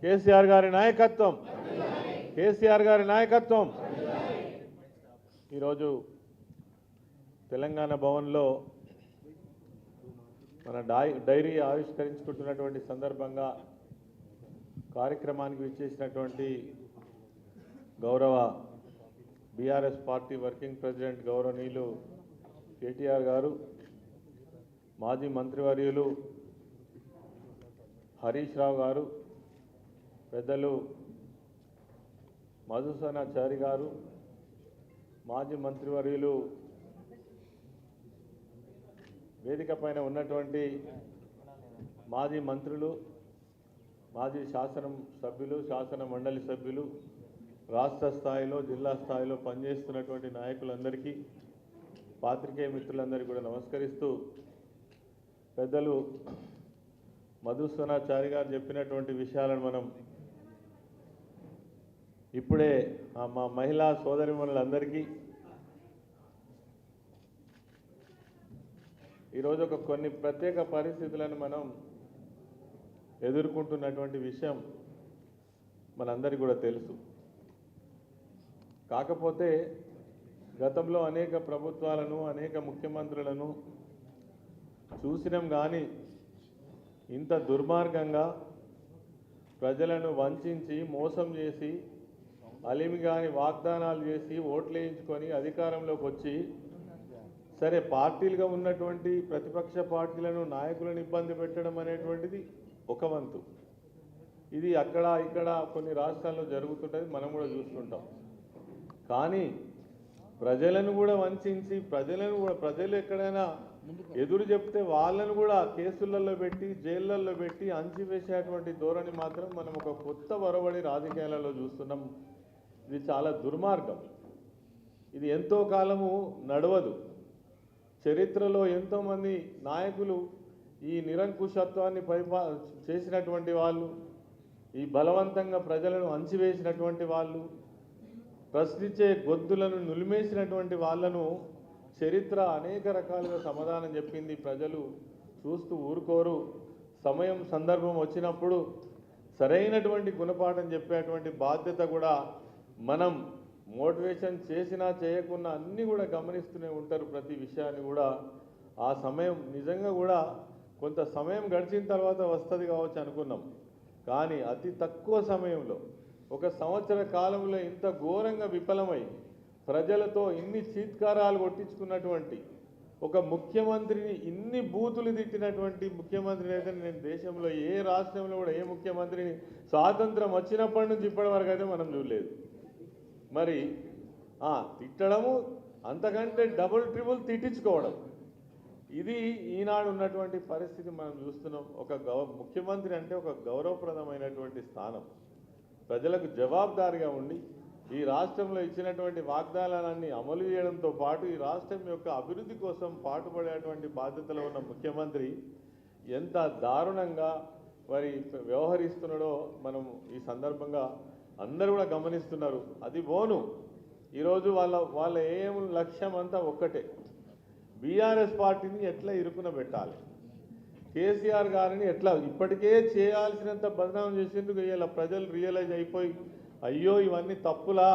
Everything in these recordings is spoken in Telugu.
కేసీఆర్ గారి నాయకత్వం, కేసీఆర్ గారి నాయకత్వం. ఈరోజు తెలంగాణ భవన్లో మన డైరీ ఆవిష్కరించుకుంటున్నటువంటి సందర్భంగా కార్యక్రమానికి విచ్చేసినటువంటి గౌరవ బీఆర్ఎస్ పార్టీ వర్కింగ్ ప్రెసిడెంట్ గౌరవనీయులు కేటీఆర్ గారు, మాజీ మంత్రివర్యులు హరీష్ రావు గారు, పెద్దలు మధుసూదనాచారి గారు, మాజీ మంత్రివర్యులు వేదిక పైన ఉన్నటువంటి మాజీ మంత్రులు, మాజీ శాసన సభ్యులు, శాసన మండలి సభ్యులు, రాష్ట్ర స్థాయిలో జిల్లా స్థాయిలో పనిచేస్తున్నటువంటి నాయకులందరికీ, పాత్రికేయ మిత్రులందరికీ కూడా నమస్కరిస్తూ, పెద్దలు మధుసూదనాచారి గారు చెప్పినటువంటి విషయాలను మనం ఇప్పుడే మా మహిళా సోదరిమణులందరికీ ఈరోజు కొన్ని ప్రత్యేక పరిస్థితులను మనం ఎదుర్కొంటున్నటువంటి విషయం మనందరికీ కూడా తెలుసు. కాకపోతే గతంలో అనేక ప్రభుత్వాలను, అనేక ముఖ్యమంత్రులను చూసినాం, కానీ ఇంత దుర్మార్గంగా ప్రజలను వంచి మోసం చేసి అలిమిగాని వాగ్దానాలు చేసి ఓట్లు వేయించుకొని అధికారంలోకి వచ్చి, సరే పార్టీలుగా ఉన్నటువంటి ప్రతిపక్ష పార్టీలను, నాయకులను ఇబ్బంది పెట్టడం అనేటువంటిది ఒక వంతు. ఇది అక్కడ ఇక్కడ కొన్ని రాష్ట్రాల్లో జరుగుతుంటుంది, మనం కూడా చూస్తుంటాం. కానీ ప్రజలను కూడా వంచి, ప్రజలు ఎక్కడైనా ఎదురు చెప్తే వాళ్ళను కూడా కేసులలో పెట్టి, జైళ్ళల్లో పెట్టి అంచివేసేటువంటి ధోరణి మాత్రం మనం ఒక కొత్త వరవడి రాజకీయాలలో చూస్తున్నాం. ఇది చాలా దుర్మార్గం. ఇది ఎంతో కాలము నడవదు. చరిత్రలో ఎంతోమంది నాయకులు ఈ నిరంకుశత్వాన్ని చేసినటువంటి వాళ్ళు, ఈ బలవంతంగా ప్రజలను అంచివేసినటువంటి వాళ్ళు, ప్రశ్నించే గొంతులను నులిమేసినటువంటి వాళ్ళను చరిత్ర అనేక రకాలుగా సమాధానం చెప్పింది. ప్రజలు చూస్తూ ఊరుకోరు. సమయం సందర్భం వచ్చినప్పుడు సరైనటువంటి గుణపాఠం చెప్పేటువంటి బాధ్యత కూడా మనం మోటివేషన్ చేసినా చేయకున్నా అన్నీ కూడా గమనిస్తూనే ఉంటారు. ప్రతి విషయాన్ని కూడా ఆ సమయం నిజంగా కూడా కొంత సమయం గడిచిన తర్వాత వస్తుంది కావచ్చు అనుకున్నాం. కానీ అతి తక్కువ సమయంలో, ఒక సంవత్సర కాలంలో ఇంత ఘోరంగా విఫలమై ప్రజలతో ఇన్ని చీత్కారాలు కొట్టించుకున్నటువంటి ఒక ముఖ్యమంత్రిని, ఇన్ని బూతులు తిట్టినటువంటి ముఖ్యమంత్రిని అయితే నేను దేశంలో ఏ రాష్ట్రంలో కూడా ఏ ముఖ్యమంత్రిని స్వాతంత్రం వచ్చినప్పటి నుంచి ఇప్పటి వరకు అయితే మనం చూడలేదు. మరి తిట్టడము, అంతకంటే డబుల్ ట్రిబుల్ తిట్టించుకోవడం, ఇది ఈనాడు ఉన్నటువంటి పరిస్థితి మనం చూస్తున్నాం. ఒక ముఖ్యమంత్రి అంటే ఒక గౌరవప్రదమైనటువంటి స్థానం. ప్రజలకు జవాబుదారీగా ఉండి ఈ రాష్ట్రంలో ఇచ్చినటువంటి వాగ్దానాలన్నీ అమలు చేయడంతో పాటు ఈ రాష్ట్రం యొక్క అభివృద్ధి కోసం పాటుపడేటువంటి బాధ్యతలో ఉన్న ముఖ్యమంత్రి ఎంత దారుణంగా మరి వ్యవహరిస్తున్నాడో మనం ఈ సందర్భంగా అందరూ కూడా గమనిస్తున్నారు. అది పోను, ఈరోజు వాళ్ళ ఏం లక్ష్యం అంతా ఒక్కటే, బీఆర్ఎస్ పార్టీని ఎట్లా ఇరుకున పెట్టాలి, కేసీఆర్ గారిని ఎట్లా ఇప్పటికే చేయాల్సినంత బదనాం చేసేందుకు ఇలా ప్రజలు రియలైజ్ అయిపోయి, అయ్యో ఇవన్నీ తప్పులా,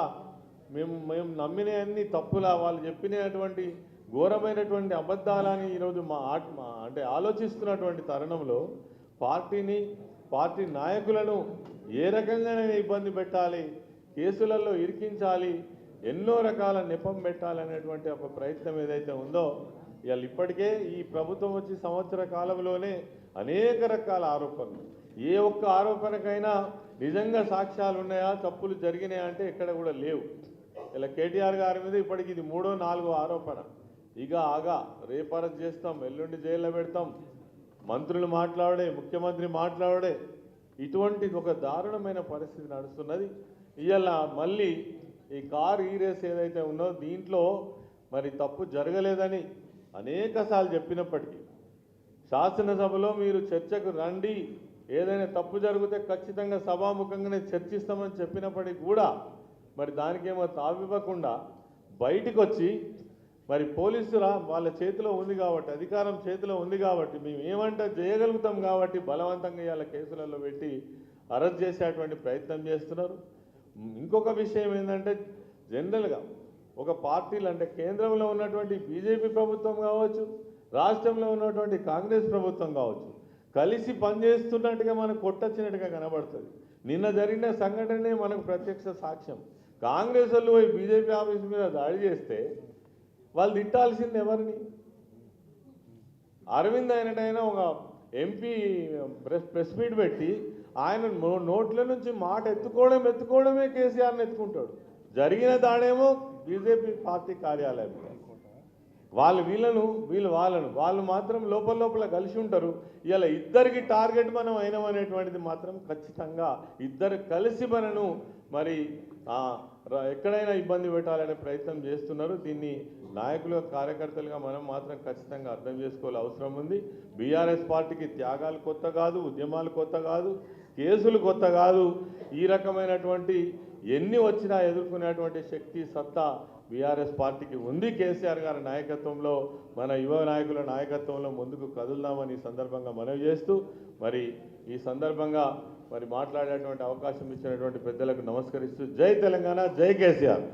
మేము నమ్మినవన్నీ తప్పులా, వాళ్ళు చెప్పినటువంటి ఘోరమైనటువంటి అబద్ధాలని ఈరోజు అంటే ఆలోచిస్తున్నటువంటి తరుణంలో పార్టీ నాయకులను ఏ రకంగానైనా ఇబ్బంది పెట్టాలి, కేసులలో ఇరికించాలి, ఎన్నో రకాల నెపం పెట్టాలనేటువంటి ఒక ప్రయత్నం ఏదైతే ఉందో, ఇవాళ ఇప్పటికే ఈ ప్రభుత్వం వచ్చి సంవత్సర కాలంలోనే అనేక రకాల ఆరోపణలు, ఏ ఒక్క ఆరోపణకైనా నిజంగా సాక్ష్యాలు ఉన్నాయా, తప్పులు జరిగినాయా అంటే ఎక్కడ కూడా లేవు. ఇలా కేటీఆర్ గారి మీద ఇప్పటికి ఇది 3వ 4వ ఆరోపణ. ఆగా రేపు అరెస్ట్ చేస్తాం, ఎల్లుండి జైల్లో పెడతాం, మంత్రులు మాట్లాడే, ముఖ్యమంత్రి మాట్లాడే, ఇటువంటి ఒక దారుణమైన పరిస్థితి నడుస్తున్నది. ఇవాళ మళ్ళీ ఈ కార్ రేస్ ఏదైతే ఉందో దీంట్లో మరి తప్పు జరగలేదని అనేకసార్లు చెప్పినప్పటికీ, శాసనసభలో మీరు చర్చకు రండి, ఏదైనా తప్పు జరిగితే ఖచ్చితంగా సభాముఖంగానే చర్చిస్తామని చెప్పినప్పటికీ కూడా మరి దానికేమో తావివ్వకుండా బయటికి వచ్చి మరి పోలీసుల వాళ్ళ చేతిలో ఉంది కాబట్టి, అధికారం చేతిలో ఉంది కాబట్టి, మేము ఏమంటే చేయగలుగుతాం కాబట్టి బలవంతంగా ఇవాళ కేసులలో పెట్టి అరెస్ట్ చేసేటువంటి ప్రయత్నం చేస్తున్నారు. ఇంకొక విషయం ఏంటంటే జనరల్గా ఒక పార్టీలు అంటే కేంద్రంలో ఉన్నటువంటి బీజేపీ ప్రభుత్వం కావచ్చు, రాష్ట్రంలో ఉన్నటువంటి కాంగ్రెస్ ప్రభుత్వం కావచ్చు, కలిసి పనిచేస్తున్నట్టుగా మనకు కొట్టొచ్చినట్టుగా కనబడుతుంది. నిన్న జరిగిన సంఘటనే మనకు ప్రత్యక్ష సాక్ష్యం. కాంగ్రెస్ వాళ్ళు పోయి బీజేపీ ఆఫీస్ మీద దాడి చేస్తే వాళ్ళు తిట్టాల్సింది ఎవరిని? అరవింద్ అయినట్టయినా ఒక ఎంపీ ప్రెస్ మీట్ పెట్టి ఆయన నోట్ల నుంచి మాట ఎత్తుకోవడమే కేసీఆర్ని ఎత్తుకుంటాడు. జరిగిన దాడేమో బీజేపీ పార్టీ కార్యాలయం. వాళ్ళు మాత్రం లోపల కలిసి ఉంటారు. ఇలా ఇద్దరికి టార్గెట్ మనం అయినామనేటువంటిది మాత్రం ఖచ్చితంగా ఇద్దరు కలిసి మనను మరి ఎక్కడైనా ఇబ్బంది పెట్టాలనే ప్రయత్నం చేస్తున్నారు. దీన్ని నాయకులు కార్యకర్తలుగా మనం మాత్రం ఖచ్చితంగా అర్థం చేసుకోవాల్సిన అవసరం ఉంది. బీఆర్ఎస్ పార్టీకి త్యాగాలు కొత్త కాదు, ఉద్యమాలు కొత్త కాదు, కేసులు కొత్త కాదు. ఈ రకమైనటువంటి ఎన్ని వచ్చినా ఎదుర్కొనేటువంటి శక్తి సత్తా బీఆర్ఎస్ పార్టీకి ఉంది. కేసీఆర్ గారి నాయకత్వంలో, మన యువ నాయకుల నాయకత్వంలో ముందుకు కదులుదామని ఈ సందర్భంగా మనవి చేస్తూ మరి ఈ సందర్భంగా మరి మాట్లాడేటువంటి అవకాశం ఇచ్చినటువంటి పెద్దలకు నమస్కరిస్తూ జై తెలంగాణ, జై కేసీఆర్.